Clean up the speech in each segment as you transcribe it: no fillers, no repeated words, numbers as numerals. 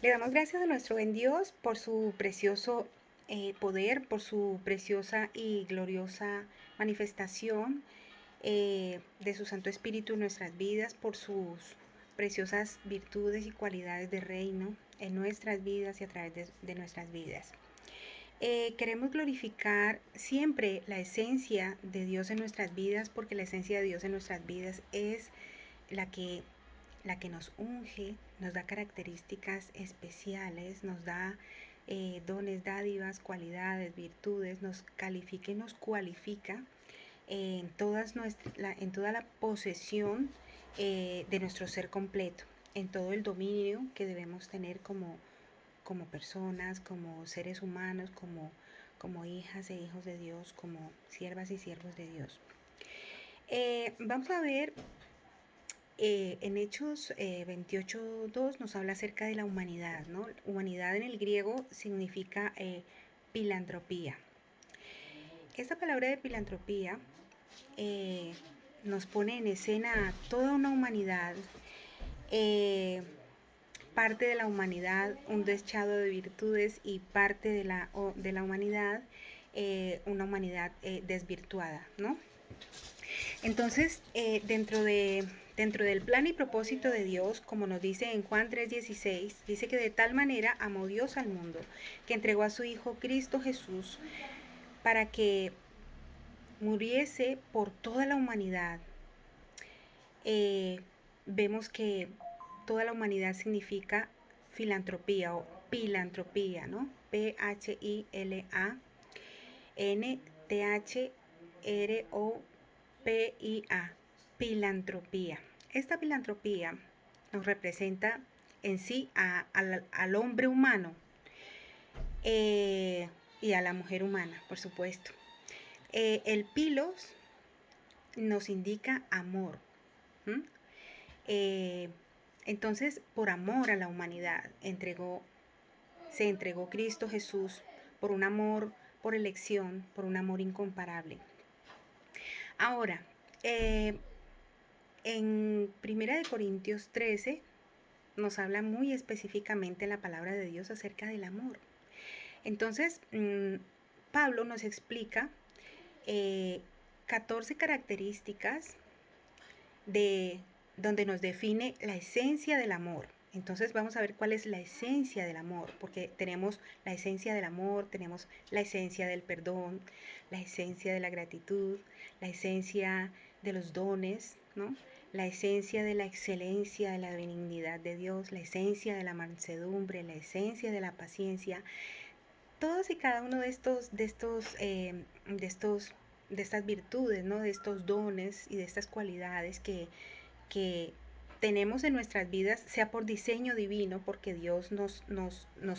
Le damos gracias a nuestro buen Dios por su precioso poder, por su preciosa y gloriosa manifestación de su Santo Espíritu en nuestras vidas, por sus preciosas virtudes y cualidades de reino en nuestras vidas y a través de nuestras vidas. Queremos glorificar siempre la esencia de Dios en nuestras vidas, porque la esencia de Dios en nuestras vidas es la que nos unge, nos da características especiales, nos da dones, dádivas, cualidades, virtudes, nos califica y nos cualifica en toda la posesión de nuestro ser completo, en todo el dominio que debemos tener como personas, como seres humanos, como hijas e hijos de Dios, como siervas y siervos de Dios. Vamos a ver en Hechos 28:2 nos habla acerca de la humanidad, ¿no? Humanidad en el griego significa filantropía. Esta palabra de filantropía nos pone en escena toda una humanidad, parte de la humanidad, un deschado de virtudes, y parte de la humanidad, una humanidad desvirtuada, ¿no? Entonces, dentro del plan y propósito de Dios, como nos dice en Juan 3:16, dice que de tal manera amó Dios al mundo, que entregó a su Hijo Cristo Jesús para que muriese por toda la humanidad. Vemos que toda la humanidad significa filantropía o pilantropía, ¿no? P-H-I-L-A-N-T-H-R-O-P-I-A, filantropía. Esta filantropía nos representa en sí al hombre humano y a la mujer humana, por supuesto. El pilos nos indica amor. Entonces, por amor a la humanidad, se entregó Cristo Jesús por un amor, por elección, por un amor incomparable. Ahora, en 1 Corintios 13 nos habla muy específicamente la palabra de Dios acerca del amor. Entonces, Pablo nos explica 14 características donde nos define la esencia del amor. Entonces vamos a ver cuál es la esencia del amor, porque tenemos la esencia del amor, tenemos la esencia del perdón, la esencia de la gratitud, la esencia de los dones, ¿no? La esencia de la excelencia, de la benignidad de Dios, la esencia de la mansedumbre, la esencia de la paciencia. Todos y cada uno de estas virtudes, ¿no? De estos dones y de estas cualidades que tenemos en nuestras vidas, sea por diseño divino, porque Dios nos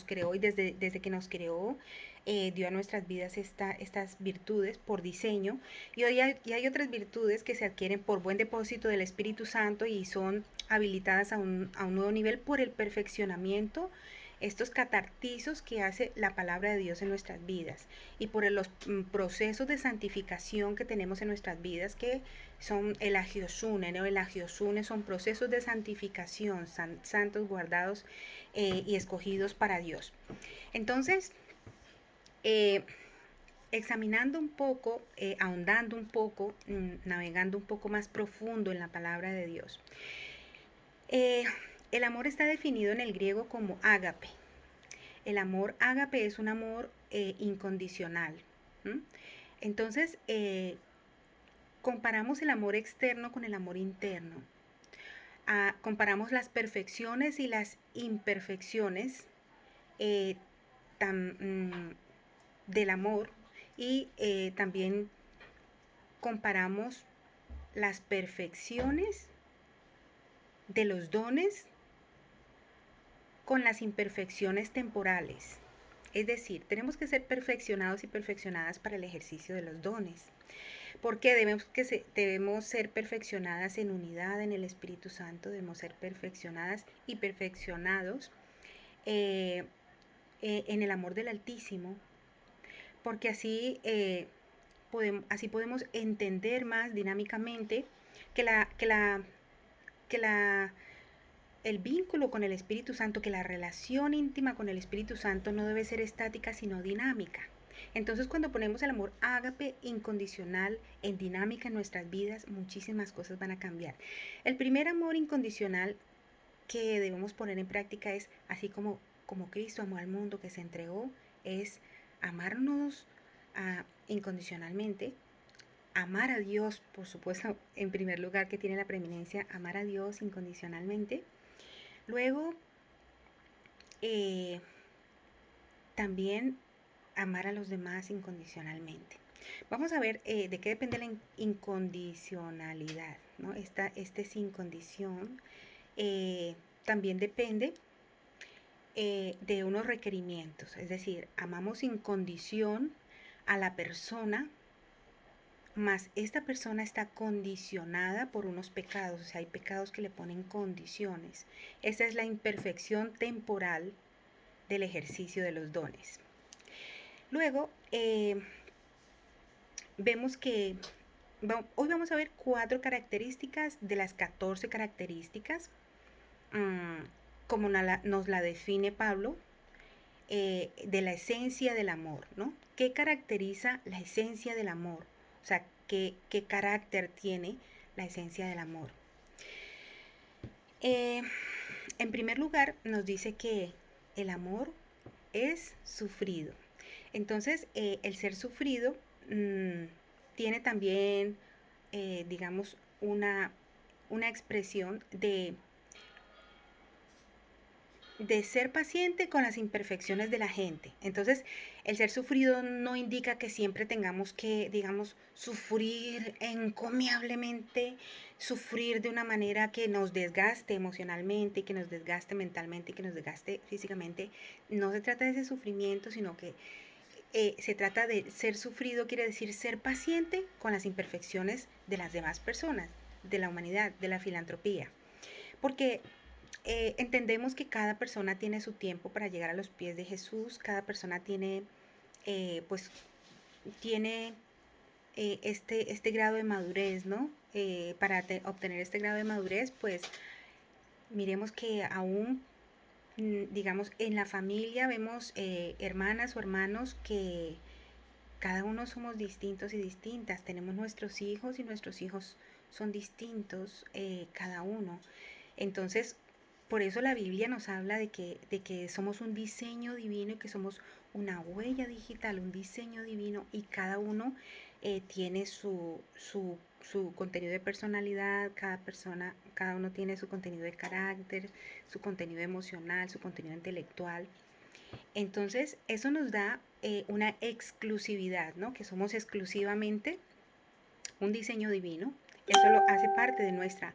creó, y desde que nos creó, dio a nuestras vidas estas virtudes por diseño, y hay otras virtudes que se adquieren por buen depósito del Espíritu Santo y son habilitadas a un nuevo nivel por el perfeccionamiento, estos catartizos que hace la palabra de Dios en nuestras vidas, y por los procesos de santificación que tenemos en nuestras vidas, que son el agiosune, ¿no? El agiosune son procesos de santificación, santos, guardados y escogidos para Dios. Entonces, examinando un poco, ahondando un poco, navegando un poco más profundo en la palabra de Dios, el amor está definido en el griego como ágape. El amor ágape es un amor incondicional. Entonces, comparamos el amor externo con el amor interno. Comparamos las perfecciones y las imperfecciones del amor, y también comparamos las perfecciones de los dones con las imperfecciones temporales. Es decir, tenemos que ser perfeccionados y perfeccionadas para el ejercicio de los dones. Porque debemos ser perfeccionadas en unidad en el Espíritu Santo, debemos ser perfeccionadas y perfeccionados en el amor del Altísimo, porque así podemos entender más dinámicamente que la el vínculo con el Espíritu Santo, que la relación íntima con el Espíritu Santo no debe ser estática, sino dinámica. Entonces, cuando ponemos el amor ágape incondicional en dinámica en nuestras vidas, muchísimas cosas van a cambiar. El primer amor incondicional que debemos poner en práctica es, así como Cristo amó al mundo, que se entregó, es amarnos incondicionalmente, amar a Dios, por supuesto, en primer lugar, que tiene la preeminencia, amar a Dios incondicionalmente. Luego, también amar a los demás incondicionalmente. Vamos a ver de qué depende la incondicionalidad, ¿no? Este sin condición también depende de unos requerimientos, es decir, amamos sin condición a la persona, mas esta persona está condicionada por unos pecados, o sea, hay pecados que le ponen condiciones. Esa es la imperfección temporal del ejercicio de los dones. Luego, vemos que hoy vamos a ver 4 características de las 14 características, como nos la define Pablo, de la esencia del amor, ¿no? ¿Qué caracteriza la esencia del amor? O sea, ¿qué carácter tiene la esencia del amor? En primer lugar, nos dice que el amor es sufrido. Entonces, el ser sufrido tiene también, digamos, una expresión de ser paciente con las imperfecciones de la gente. Entonces, el ser sufrido no indica que siempre tengamos que, digamos, sufrir encomiablemente, sufrir de una manera que nos desgaste emocionalmente, que nos desgaste mentalmente, que nos desgaste físicamente. No se trata de ese sufrimiento, sino que se trata de ser sufrido, quiere decir ser paciente con las imperfecciones de las demás personas, de la humanidad, de la filantropía. Porque entendemos que cada persona tiene su tiempo para llegar a los pies de Jesús, cada persona tiene, tiene este grado de madurez, ¿no? Para obtener este grado de madurez, pues miremos que aún, digamos, en la familia vemos hermanas o hermanos que cada uno somos distintos y distintas, tenemos nuestros hijos y nuestros hijos son distintos cada uno. Entonces, por eso la Biblia nos habla de que somos un diseño divino y que somos una huella digital, un diseño divino, y cada uno tiene su contenido de personalidad, cada uno tiene su contenido de carácter, su contenido emocional, su contenido intelectual. Entonces, eso nos da una exclusividad, ¿no? Que somos exclusivamente un diseño divino. Eso lo hace parte de nuestra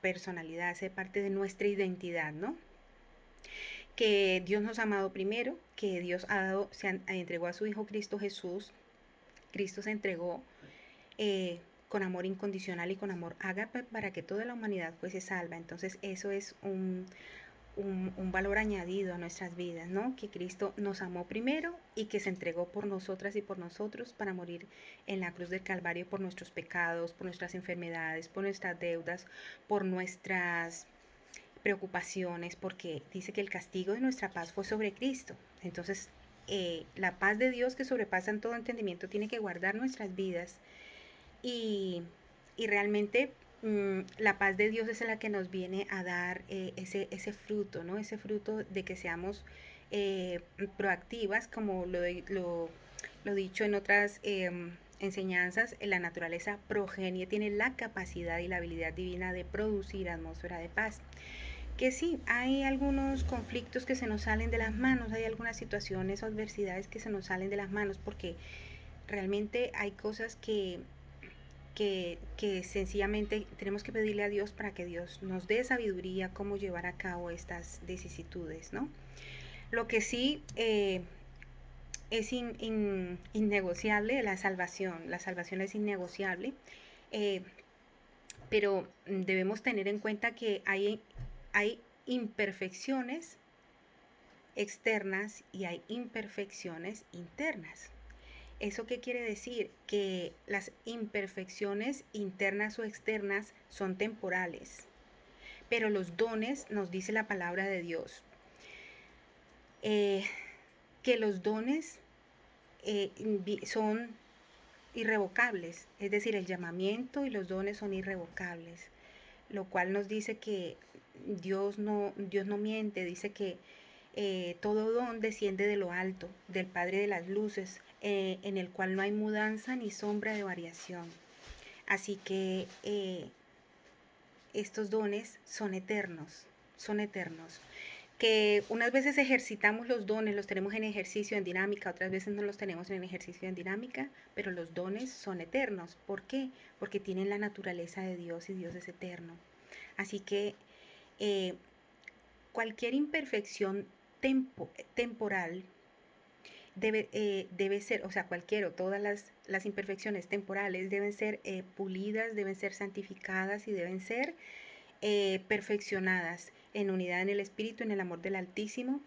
personalidad, hace parte de nuestra identidad, ¿no? Que Dios nos ha amado primero, que Dios entregó a su Hijo Cristo Jesús. Cristo se entregó con amor incondicional y con amor ágape para que toda la humanidad fuese salva. Entonces eso es un valor añadido a nuestras vidas, ¿no? Que Cristo nos amó primero y que se entregó por nosotras y por nosotros para morir en la cruz del Calvario por nuestros pecados, por nuestras enfermedades, por nuestras deudas, por nuestras preocupaciones, porque dice que el castigo de nuestra paz fue sobre Cristo. Entonces, la paz de Dios que sobrepasa en todo entendimiento tiene que guardar nuestras vidas y realmente la paz de Dios es la que nos viene a dar ese fruto, ¿no? Ese fruto de que seamos proactivas, como lo dicho en otras enseñanzas. La naturaleza progenie tiene la capacidad y la habilidad divina de producir atmósfera de paz. Que sí, hay algunos conflictos que se nos salen de las manos, hay algunas situaciones o adversidades que se nos salen de las manos, porque realmente hay cosas que sencillamente tenemos que pedirle a Dios para que Dios nos dé sabiduría cómo llevar a cabo estas vicisitudes, ¿no? Lo que sí es innegociable, la salvación es innegociable, pero debemos tener en cuenta que hay imperfecciones externas y hay imperfecciones internas. ¿Eso qué quiere decir? Que las imperfecciones internas o externas son temporales, Pero los dones, nos dice la palabra de Dios, eh, que los dones son irrevocables, es decir, el llamamiento y los dones son irrevocables, lo cual nos dice que Dios no miente, dice que todo don desciende de lo alto, del Padre de las luces, en el cual no hay mudanza ni sombra de variación. Así que estos dones son eternos, son eternos. Que unas veces ejercitamos los dones, los tenemos en ejercicio, en dinámica, otras veces no los tenemos en ejercicio, en dinámica, pero los dones son eternos. ¿Por qué? Porque tienen la naturaleza de Dios y Dios es eterno. Así que eh, cualquier imperfección temporal debe ser, o sea, cualquiera, todas las imperfecciones temporales deben ser pulidas, deben ser santificadas y deben ser perfeccionadas en unidad en el Espíritu, en el amor del Altísimo.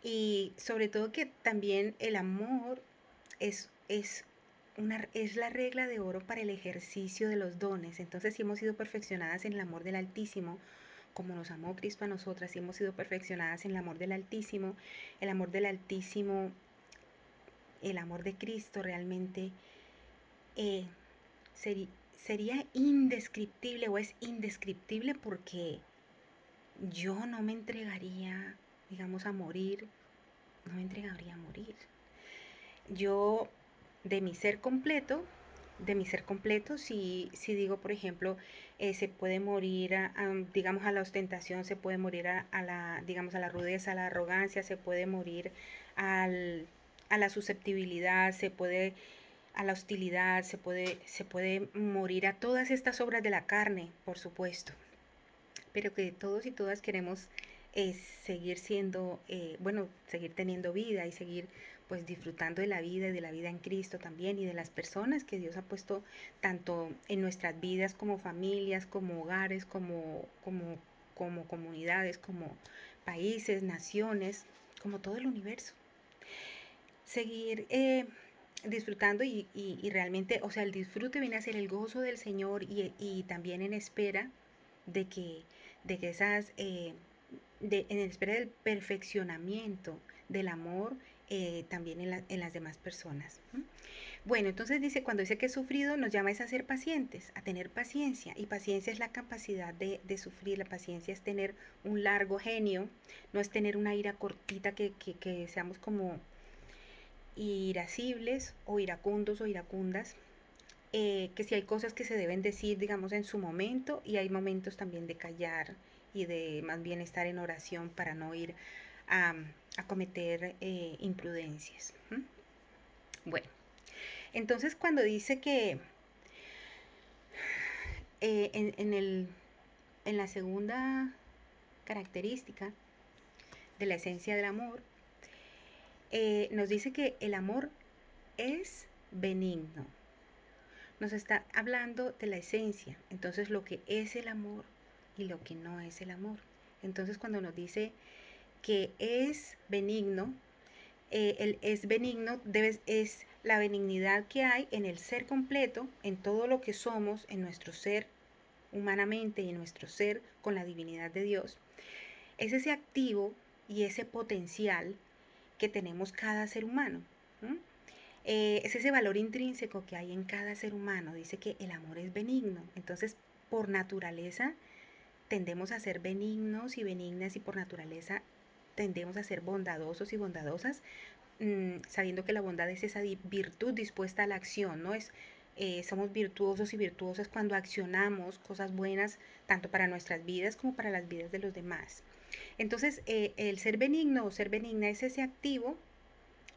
Y sobre todo que también el amor es la regla de oro para el ejercicio de los dones. Entonces, si hemos sido perfeccionadas en el amor del Altísimo, como nos amó Cristo a nosotras, si hemos sido perfeccionadas en el amor del Altísimo, el amor del Altísimo, el amor de Cristo realmente eh, sería indescriptible o es indescriptible porque yo no me entregaría, digamos, a morir, no me entregaría a morir. Yo, de mi ser completo, si digo, por ejemplo, se puede morir, digamos, a la ostentación, se puede morir digamos, a la rudeza, a la arrogancia, se puede morir a la susceptibilidad, a la hostilidad, se puede morir a todas estas obras de la carne, por supuesto, pero que todos y todas queremos seguir siendo, bueno, seguir teniendo vida y seguir pues disfrutando de la vida y de la vida en Cristo también y de las personas que Dios ha puesto tanto en nuestras vidas como familias, como hogares, como comunidades, como países, naciones, como todo el universo. Seguir disfrutando y realmente, o sea, el disfrute viene a ser el gozo del Señor y también en espera de que, de que esas, en espera del perfeccionamiento del amor también en las demás personas. Bueno, entonces dice, cuando dice que he sufrido, nos llama a ser pacientes, a tener paciencia. Y paciencia es la capacidad de sufrir, la paciencia es tener un largo genio, no es tener una ira cortita que seamos como irascibles o iracundos o iracundas, que si hay cosas que se deben decir, digamos, en su momento y hay momentos también de callar y de más bien estar en oración para no ir a, a cometer imprudencias. Bueno, entonces cuando dice que en la segunda característica de la esencia del amor, nos dice que el amor es benigno. Nos está hablando de la esencia, entonces lo que es el amor y lo que no es el amor. Entonces cuando nos dice que es benigno, el es benigno es la benignidad que hay en el ser completo, en todo lo que somos, en nuestro ser humanamente y en nuestro ser con la divinidad de Dios. Es ese activo y ese potencial que tenemos cada ser humano. Es ese valor intrínseco que hay en cada ser humano. Dice que el amor es benigno. Entonces, por naturaleza, tendemos a ser benignos y benignas y por naturaleza tendemos a ser bondadosos y bondadosas, sabiendo que la bondad es esa virtud dispuesta a la acción, ¿no? Somos virtuosos y virtuosas cuando accionamos cosas buenas tanto para nuestras vidas como para las vidas de los demás. Entonces, el ser benigno o ser benigna es ese activo,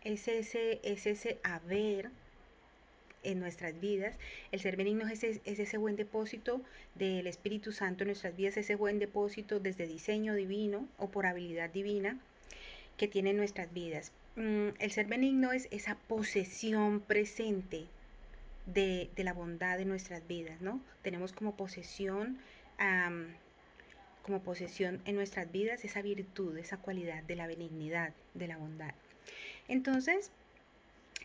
es ese haber en nuestras vidas. El ser benigno es ese buen depósito del Espíritu Santo en nuestras vidas, ese buen depósito desde diseño divino o por habilidad divina que tiene en nuestras vidas. El ser benigno es esa posesión presente de la bondad de nuestras vidas, ¿no? Tenemos como posesión en nuestras vidas esa virtud, esa cualidad de la benignidad, de la bondad. Entonces,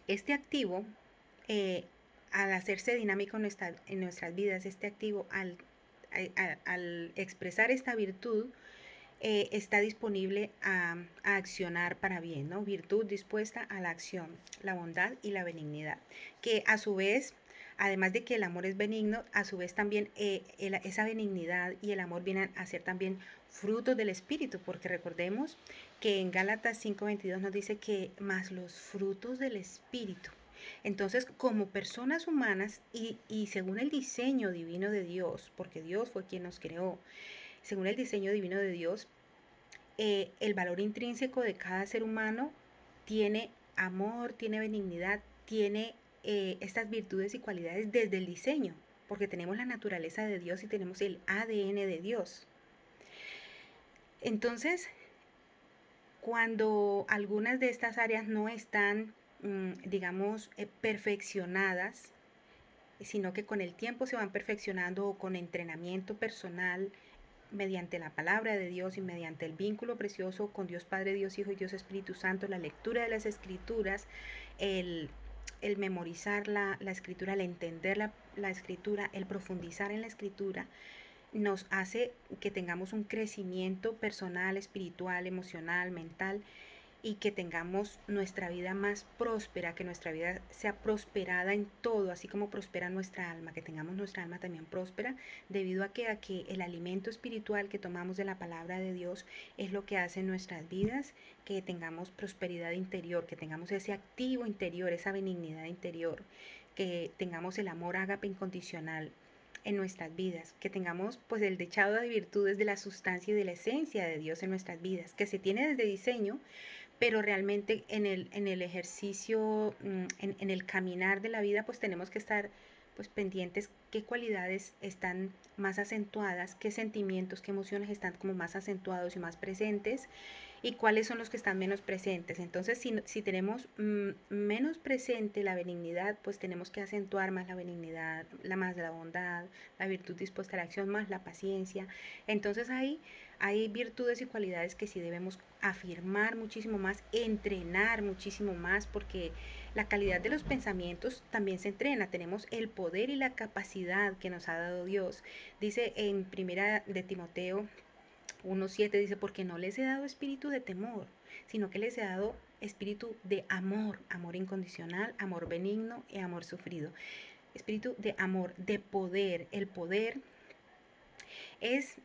este activo, al hacerse dinámico en nuestras vidas, este activo al expresar esta virtud, está disponible a accionar para bien, ¿no? Virtud dispuesta a la acción, la bondad y la benignidad, que a su vez, además de que el amor es benigno, a su vez también esa benignidad y el amor vienen a ser también frutos del Espíritu, porque recordemos que en Gálatas 5:22 nos dice que más los frutos del Espíritu. Entonces, como personas humanas y según el diseño divino de Dios, porque Dios fue quien nos creó, según el diseño divino de Dios, el valor intrínseco de cada ser humano tiene amor, tiene benignidad, tiene estas virtudes y cualidades desde el diseño, porque tenemos la naturaleza de Dios y tenemos el ADN de Dios. Entonces, cuando algunas de estas áreas no están, digamos, perfeccionadas, sino que con el tiempo se van perfeccionando o con entrenamiento personal, mediante la palabra de Dios y mediante el vínculo precioso con Dios Padre, Dios Hijo y Dios Espíritu Santo, la lectura de las Escrituras, el, el memorizar la Escritura, el entender la Escritura, el profundizar en la Escritura, nos hace que tengamos un crecimiento personal, espiritual, emocional, mental, y que tengamos nuestra vida más próspera, que nuestra vida sea prosperada en todo, así como prospera nuestra alma, que tengamos nuestra alma también próspera, debido a que el alimento espiritual que tomamos de la palabra de Dios es lo que hace en nuestras vidas, que tengamos prosperidad interior, que tengamos ese activo interior, esa benignidad interior, que tengamos el amor ágape incondicional en nuestras vidas, que tengamos pues el dechado de virtudes de la sustancia y de la esencia de Dios en nuestras vidas, que se tiene desde diseño, pero realmente en el ejercicio, en el caminar de la vida, pues tenemos que estar pues pendientes qué cualidades están más acentuadas, qué sentimientos, qué emociones están como más acentuados y más presentes, y cuáles son los que están menos presentes. Entonces, si tenemos menos presente la benignidad, pues tenemos que acentuar más la benignidad, más la bondad, la virtud dispuesta a la acción, más la paciencia. Entonces ahí hay virtudes y cualidades que sí debemos afirmar muchísimo más, entrenar muchísimo más, porque la calidad de los pensamientos también se entrena. Tenemos el poder y la capacidad que nos ha dado Dios. Dice en primera de Timoteo 1:7, dice, porque no les he dado espíritu de temor, sino que les he dado espíritu de amor, amor incondicional, amor benigno y amor sufrido. Espíritu de amor, de poder. El poder es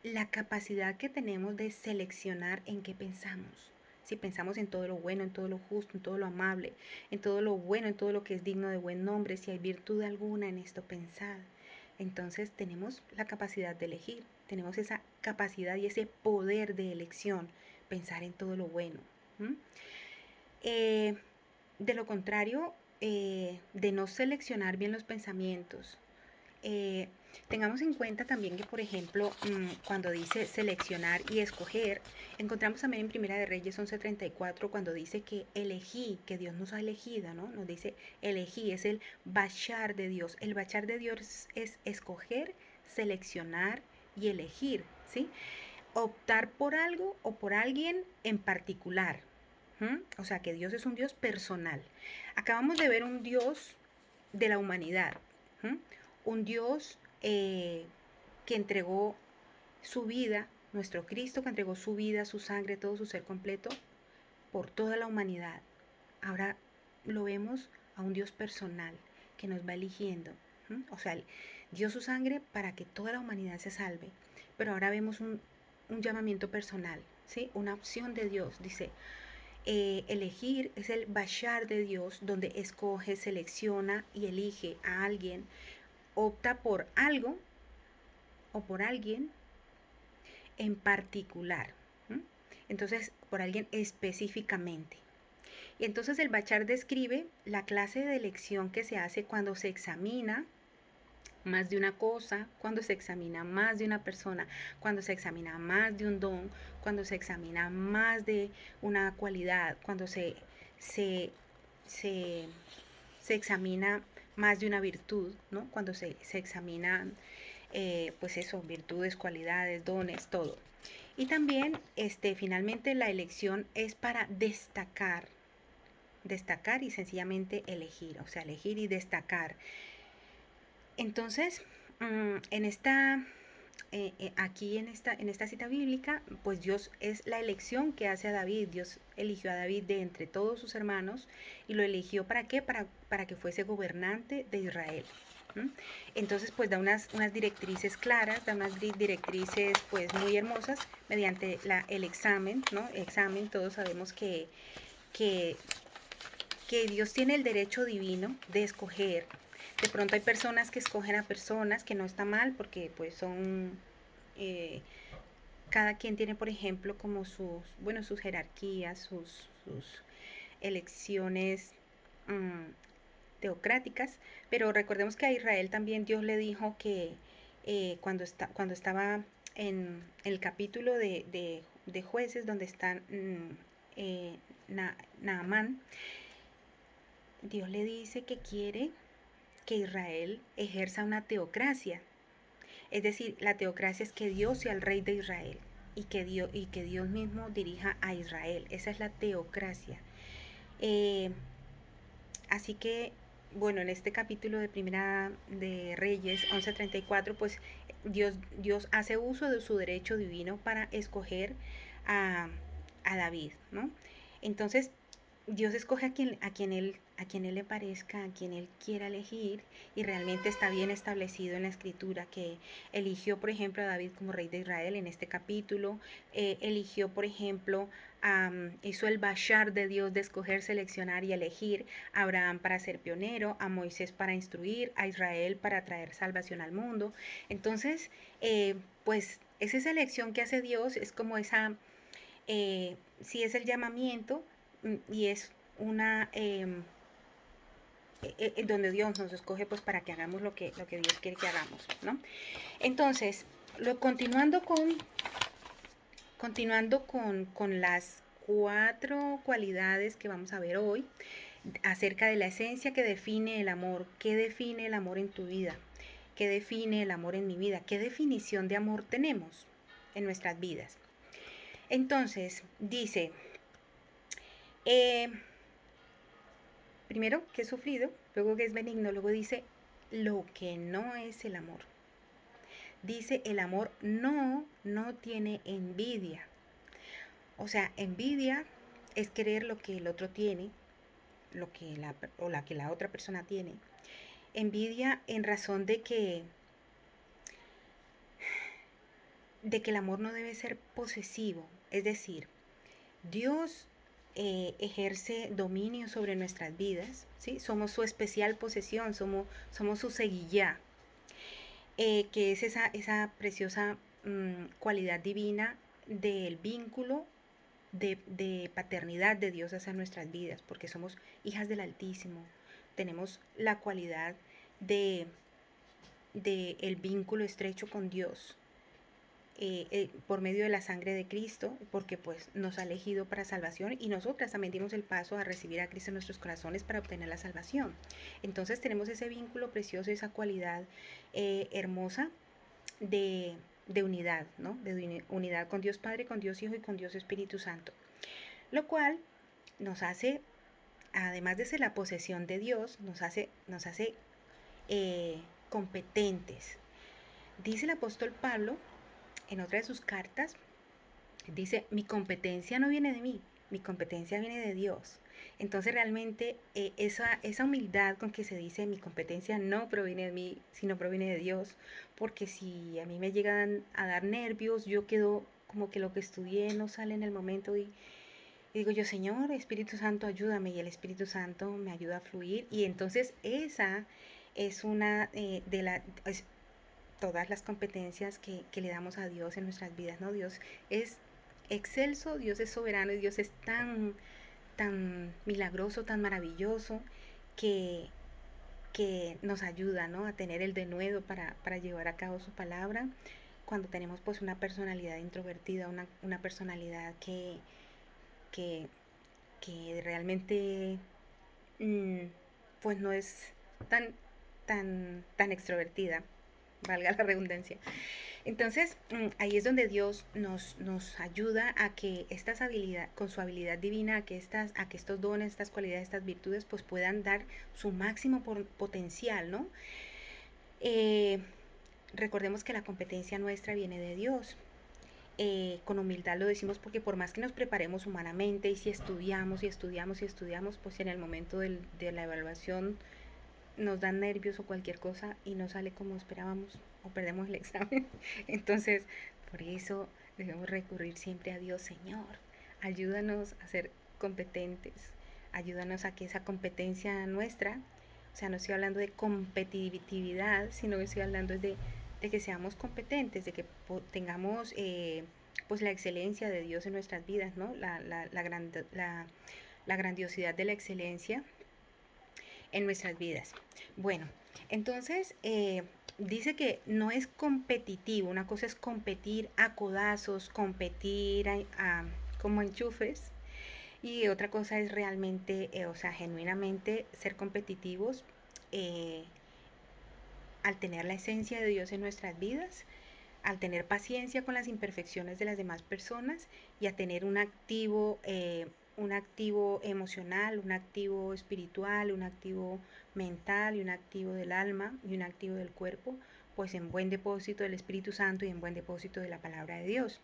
la capacidad que tenemos de seleccionar en qué pensamos. Si pensamos en todo lo bueno, en todo lo justo, en todo lo amable, en todo lo bueno, en todo lo que es digno de buen nombre, si hay virtud alguna en esto, pensad. Entonces tenemos la capacidad de elegir, tenemos esa capacidad y ese poder de elección, pensar en todo lo bueno. Eh, de lo contrario, de no seleccionar bien los pensamientos, tengamos en cuenta también que, por ejemplo, cuando dice seleccionar y escoger, encontramos también en Primera de Reyes 11:34 cuando dice que elegí, que Dios nos ha elegido, ¿no? Nos dice elegí, es el bachar de Dios. El bachar de Dios es escoger, seleccionar y elegir, ¿sí? Optar por algo o por alguien en particular. O sea, que Dios es un Dios personal. Acabamos de ver un Dios de la humanidad, un Dios que entregó su vida, nuestro Cristo que entregó su vida, su sangre, todo su ser completo por toda la humanidad. Ahora lo vemos a un Dios personal que nos va eligiendo. O sea, dio su sangre para que toda la humanidad se salve. Pero ahora vemos un llamamiento personal, ¿sí? Una opción de Dios. Dice, elegir es el bashar de Dios, donde escoge, selecciona y elige a alguien, opta por algo o por alguien en particular. Entonces, por alguien específicamente. Y entonces el bachar describe la clase de elección que se hace cuando se examina más de una cosa, cuando se examina más de una persona, cuando se examina más de un don, cuando se examina más de una cualidad, cuando se, se, se examina más de una virtud, ¿no? Cuando se examinan, pues eso, virtudes, cualidades, dones, todo. Y también, finalmente, la elección es para destacar y sencillamente elegir, o sea, elegir y destacar. Entonces, en esta, aquí en esta cita bíblica, pues Dios es la elección que hace a David. Dios eligió a David de entre todos sus hermanos y lo eligió ¿para qué? Para que fuese gobernante de Israel. Entonces, pues da unas directrices claras, da unas directrices pues muy hermosas mediante el examen, ¿no? Examen, todos sabemos que, que Dios tiene el derecho divino de escoger. De pronto hay personas que escogen a personas, que no está mal, porque pues son, eh, cada quien tiene, por ejemplo, como sus jerarquías, sus elecciones um, teocráticas, pero recordemos que a Israel también Dios le dijo que cuando estaba en el capítulo de jueces, donde está Naamán, Dios le dice que quiere que Israel ejerza una teocracia. Es decir, la teocracia es que Dios sea el rey de Israel y que Dios mismo dirija a Israel. Esa es la teocracia. Eh, Así que, bueno, en este capítulo de Primera de Reyes 11:34, pues Dios hace uso de su derecho divino para escoger a, a David, ¿no? Entonces, Dios escoge a quien él le parezca, a quien él quiera elegir, y realmente está bien establecido en la escritura que eligió, por ejemplo, a David como rey de Israel en este capítulo, eligió, por ejemplo, hizo el bashar de Dios de escoger, seleccionar y elegir a Abraham para ser pionero, a Moisés para instruir, a Israel para traer salvación al mundo. Entonces, pues es esa elección que hace Dios, es como si es el llamamiento y es una donde Dios nos escoge pues para que hagamos lo que Dios quiere que hagamos, ¿no? Entonces, continuando con las 4 cualidades que vamos a ver hoy acerca de la esencia que define el amor. ¿Qué define el amor en tu vida? ¿Qué define el amor en mi vida? ¿Qué definición de amor tenemos en nuestras vidas? Entonces, dice, eh, primero que es sufrido, luego que es benigno, luego dice lo que no es el amor. Dice el amor no tiene envidia. O sea, envidia es querer lo que el otro tiene, lo que la que la otra persona tiene. Envidia en razón de que el amor no debe ser posesivo. Es decir, Dios ejerce dominio sobre nuestras vidas, ¿sí? Somos su especial posesión, somos su seguillá, que es esa preciosa cualidad divina del vínculo de paternidad de Dios hacia nuestras vidas, porque somos hijas del Altísimo, tenemos la cualidad de el vínculo estrecho con Dios, por medio de la sangre de Cristo, porque pues nos ha elegido para salvación y nosotras también dimos el paso a recibir a Cristo en nuestros corazones para obtener la salvación. Entonces tenemos ese vínculo precioso, esa cualidad hermosa de unidad, ¿no? De unidad con Dios Padre, con Dios Hijo y con Dios Espíritu Santo. Lo cual nos hace, además de ser la posesión de Dios, nos hace competentes. Dice el apóstol Pablo en otra de sus cartas, dice, mi competencia no viene de mí, mi competencia viene de Dios. Entonces realmente esa humildad con que se dice mi competencia no proviene de mí, sino proviene de Dios, porque si a mí me llegan a dar nervios, yo quedo como que lo que estudié no sale en el momento y digo yo, Señor, Espíritu Santo, ayúdame, y el Espíritu Santo me ayuda a fluir, y entonces esa es una todas las competencias que le damos a Dios en nuestras vidas, ¿no? Dios es excelso, Dios es soberano y Dios es tan milagroso, tan maravilloso que, que nos ayuda, ¿no? A tener el denuedo para llevar a cabo su palabra cuando tenemos pues una personalidad introvertida, una personalidad que, que realmente pues no es tan extrovertida, valga la redundancia. Entonces, ahí es donde Dios nos ayuda a que estas habilidades, con su habilidad divina, a que estos dones, estas cualidades, estas virtudes, pues puedan dar su máximo potencial, ¿no? Eh, recordemos que la competencia nuestra viene de Dios. Con humildad lo decimos porque por más que nos preparemos humanamente y si estudiamos y estudiamos y estudiamos, pues en el momento de la evaluación nos dan nervios o cualquier cosa y no sale como esperábamos o perdemos el examen. Entonces, por eso debemos recurrir siempre a Dios. Señor, ayúdanos a ser competentes, ayúdanos a que esa competencia nuestra, o sea, no estoy hablando de competitividad, sino que estoy hablando de que seamos competentes, de que tengamos pues la excelencia de Dios en nuestras vidas, ¿no? La grandiosidad de la excelencia en nuestras vidas. Bueno, entonces dice que no es competitivo, una cosa es competir a codazos, competir como enchufes, y otra cosa es realmente, o sea, genuinamente ser competitivos eh, al tener la esencia de Dios en nuestras vidas, al tener paciencia con las imperfecciones de las demás personas y a tener un activo emocional, un activo espiritual, un activo mental y un activo del alma y un activo del cuerpo, pues en buen depósito del Espíritu Santo y en buen depósito de la palabra de Dios.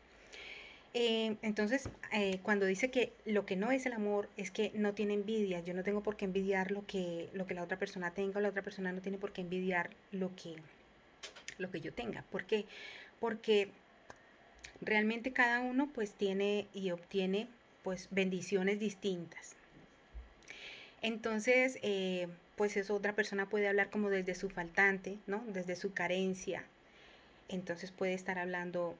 Entonces, cuando dice que lo que no es el amor es que no tiene envidia, yo no tengo por qué envidiar lo que la otra persona tenga, o la otra persona no tiene por qué envidiar lo que yo tenga. ¿Por qué? Porque realmente cada uno pues tiene y obtiene pues bendiciones distintas. Entonces, pues eso otra persona puede hablar como desde su faltante, ¿no? Desde su carencia. Entonces puede estar hablando,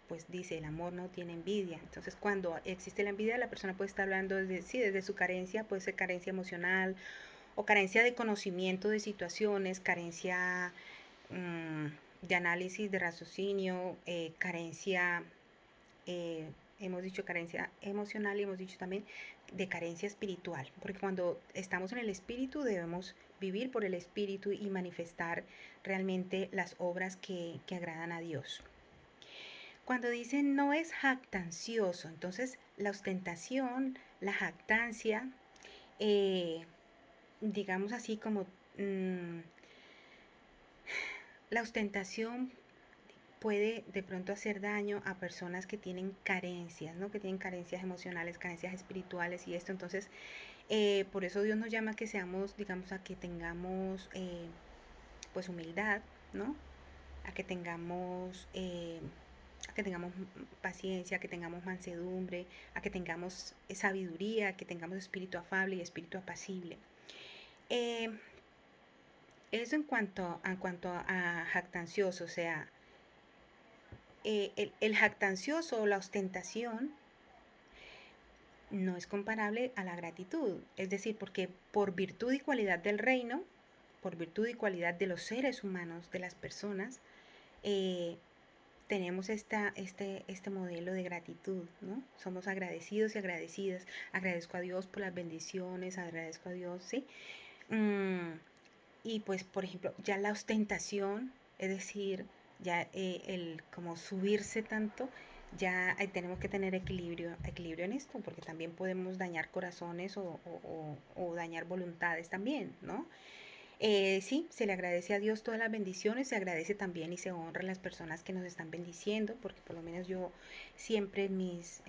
pues dice, el amor no tiene envidia. Entonces cuando existe la envidia, la persona puede estar hablando desde, sí, desde su carencia, puede ser carencia emocional o carencia de conocimiento de situaciones, carencia de análisis, de raciocinio, carencia, hemos dicho carencia emocional y hemos dicho también de carencia espiritual, porque cuando estamos en el espíritu debemos vivir por el espíritu y manifestar realmente las obras que agradan a Dios. Cuando dicen no es jactancioso, entonces la ostentación, la jactancia, digamos así como la ostentación puede de pronto hacer daño a personas que tienen carencias, ¿no? Que tienen carencias emocionales, carencias espirituales y esto. Entonces, por eso Dios nos llama a que seamos, digamos, a que tengamos pues humildad, ¿no? A que tengamos paciencia, a que tengamos mansedumbre, a que tengamos sabiduría, a que tengamos espíritu afable y espíritu apacible. Eso en cuanto a jactancioso, o sea, el jactancioso o la ostentación no es comparable a la gratitud, es decir, porque por virtud y cualidad del reino, por virtud y cualidad de los seres humanos, de las personas, tenemos este modelo de gratitud, ¿no? Somos agradecidos y agradecidas. Agradezco a Dios por las bendiciones, agradezco a Dios, ¿sí? Y pues, por ejemplo, ya la ostentación, es decir, ya el como subirse tanto, ya tenemos que tener equilibrio en esto, porque también podemos dañar corazones o dañar voluntades también, ¿no? Sí, se le agradece a Dios todas las bendiciones, se agradece también y se honra a las personas que nos están bendiciendo, porque por lo menos yo siempre en mis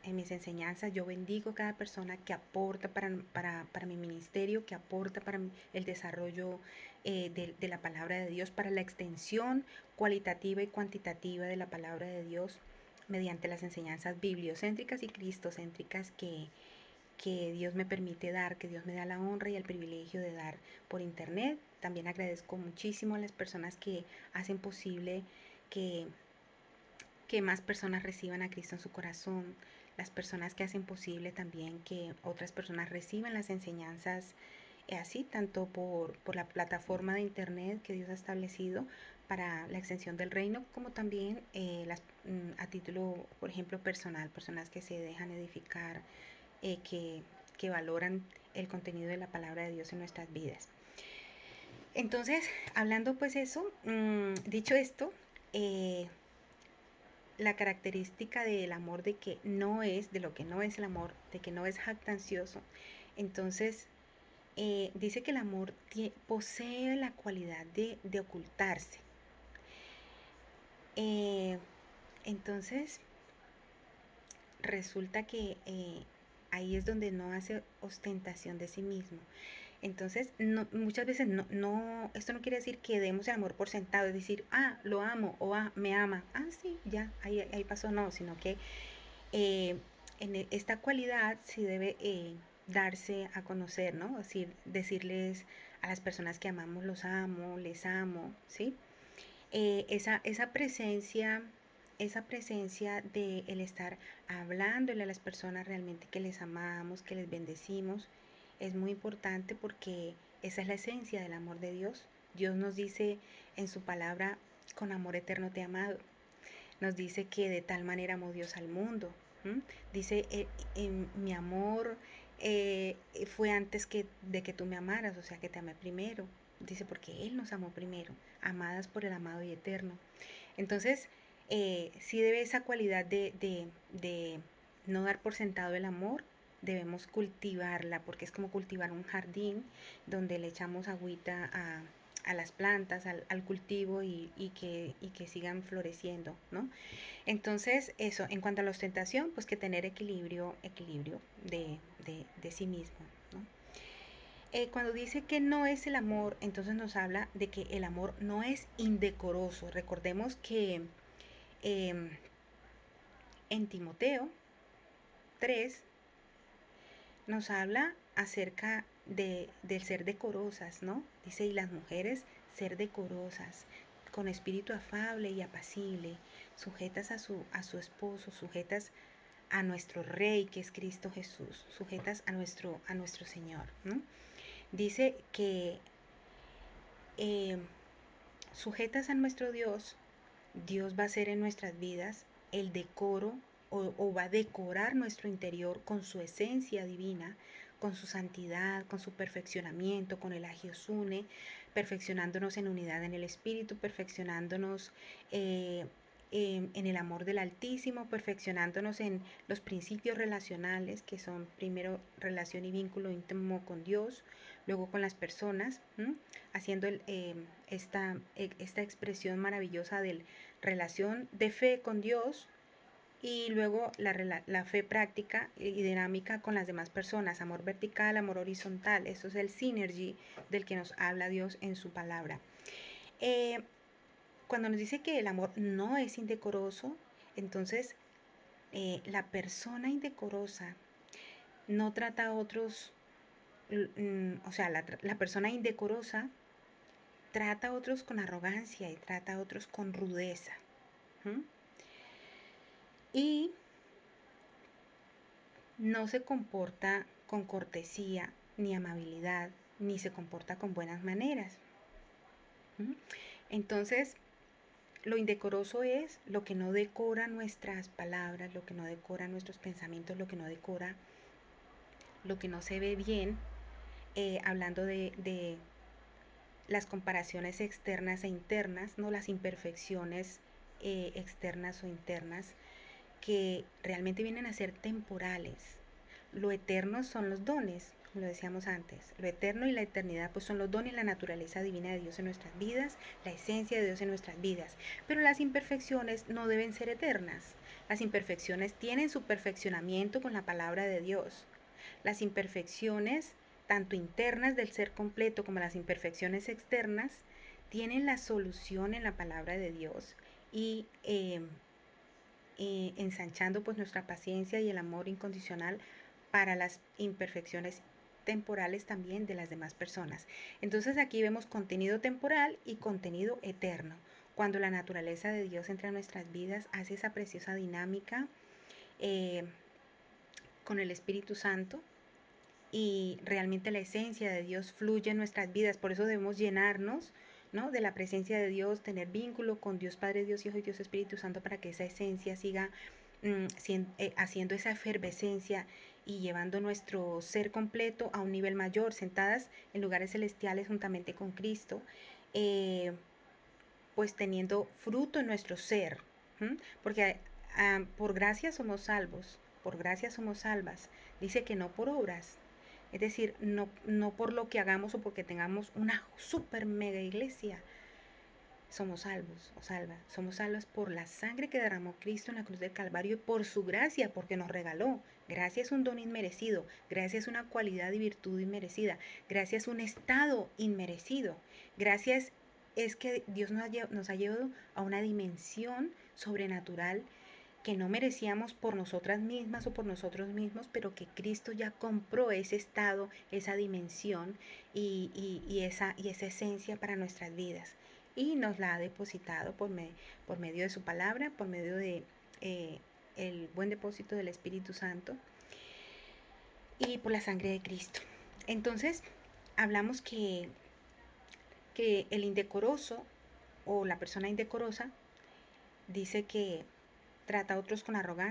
enseñanzas yo bendigo a cada persona que aporta para mi ministerio, que aporta para el desarrollo de la palabra de Dios, para la extensión cualitativa y cuantitativa de la palabra de Dios mediante las enseñanzas bibliocéntricas y cristocéntricas que Dios me permite dar, que Dios me da la honra y el privilegio de dar por internet. También agradezco muchísimo a las personas que hacen posible que, que más personas reciban a Cristo en su corazón, las personas que hacen posible también que otras personas reciban las enseñanzas así, tanto por la plataforma de internet que Dios ha establecido para la extensión del reino, como también a título, por ejemplo, personal, personas que se dejan edificar, eh, que, que valoran el contenido de la palabra de Dios en nuestras vidas. Entonces, hablando pues eso, dicho esto, la característica del amor de que no es, de lo que no es el amor, de que no es jactancioso, entonces dice que el amor posee la cualidad de ocultarse, Eh, entonces, resulta que ahí es donde no hace ostentación de sí mismo. Entonces, muchas veces esto no quiere decir que demos el amor por sentado, es decir, lo amo o me ama, sí, ya, ahí pasó, no, sino que eh, esta cualidad sí debe darse a conocer, ¿no? Es decir, decirles a las personas que amamos, los amo, les amo, ¿sí? Esa presencia de el estar hablándole a las personas realmente que les amamos, que les bendecimos, es muy importante porque esa es la esencia del amor de Dios. Dios nos dice en su palabra, con amor eterno te he amado. Nos dice que de tal manera amó Dios al mundo. ¿m? Dice, mi amor fue antes de que tú me amaras, o sea que te amé primero. Dice, porque Él nos amó primero, amadas por el amado y eterno. Entonces, sí debe esa cualidad de no dar por sentado el amor, debemos cultivarla, porque es como cultivar un jardín donde le echamos agüita a las plantas, al cultivo y que sigan floreciendo, ¿no? Entonces, eso, en cuanto a la ostentación, pues que tener equilibrio de sí mismo, ¿no? Cuando dice que no es el amor, entonces nos habla de que el amor no es indecoroso. Recordemos que eh, en Timoteo 3 nos habla acerca del ser decorosas, ¿no? Dice, y las mujeres ser decorosas, con espíritu afable y apacible, sujetas a su esposo, sujetas a nuestro Rey, que es Cristo Jesús, sujetas a nuestro Señor, ¿no? Dice que eh, sujetas a nuestro Dios, Dios va a hacer en nuestras vidas el decoro o va a decorar nuestro interior con su esencia divina, con su santidad, con su perfeccionamiento, con el agiosune, perfeccionándonos en unidad en el Espíritu, perfeccionándonos en el amor del Altísimo, perfeccionándonos en los principios relacionales, que son primero relación y vínculo íntimo con Dios, luego con las personas, haciendo esta expresión maravillosa de relación de fe con Dios y luego la fe práctica y dinámica con las demás personas, amor vertical, amor horizontal. Eso es el synergy del que nos habla Dios en su palabra. Cuando nos dice que el amor no es indecoroso, entonces la persona indecorosa no trata a otros, o sea, la persona indecorosa trata a otros con arrogancia y trata a otros con rudeza. ¿Mm? Y no se comporta con cortesía ni amabilidad, ni se comporta con buenas maneras. ¿Mm? Entonces, lo indecoroso es lo que no decora nuestras palabras, lo que no decora nuestros pensamientos, lo que no decora, lo que no se ve bien, hablando de las comparaciones externas e internas, no las imperfecciones externas o internas, que realmente vienen a ser temporales. Lo eterno son los dones, como lo decíamos antes. Lo eterno y la eternidad pues son los dones y la naturaleza divina de Dios en nuestras vidas, la esencia de Dios en nuestras vidas. Pero las imperfecciones no deben ser eternas. Las imperfecciones tienen su perfeccionamiento con la palabra de Dios. Las imperfecciones, tanto internas del ser completo como las imperfecciones externas, tienen la solución en la palabra de Dios y ensanchando pues nuestra paciencia y el amor incondicional para las imperfecciones temporales también de las demás personas. Entonces aquí vemos contenido temporal y contenido eterno. Cuando la naturaleza de Dios entra en nuestras vidas, hace esa preciosa dinámica con el Espíritu Santo y realmente la esencia de Dios fluye en nuestras vidas. Por eso debemos llenarnos, ¿no?, de la presencia de Dios, tener vínculo con Dios Padre, Dios Hijo y Dios Espíritu Santo para que esa esencia siga haciendo esa efervescencia y llevando nuestro ser completo a un nivel mayor, sentadas en lugares celestiales juntamente con Cristo, pues teniendo fruto en nuestro ser, porque por gracia somos salvos, por gracia somos salvas. Dice que no por obras, es decir, no por lo que hagamos o porque tengamos una super mega iglesia. somos salvos o salvas. Somos salvas por la sangre que derramó Cristo en la cruz del Calvario y por su gracia, porque nos regaló. Gracia es un don inmerecido, gracia es una cualidad y virtud inmerecida, gracia es un estado inmerecido, gracia es que Dios nos ha llevado a una dimensión sobrenatural que no merecíamos por nosotras mismas o por nosotros mismos, pero que Cristo ya compró ese estado, esa dimensión y esa esencia para nuestras vidas. Y nos la ha depositado por medio de su palabra, por medio de el buen depósito del Espíritu Santo y por la sangre de Cristo. Entonces, hablamos que el indecoroso o la persona indecorosa dice que trata a otros con arrogancia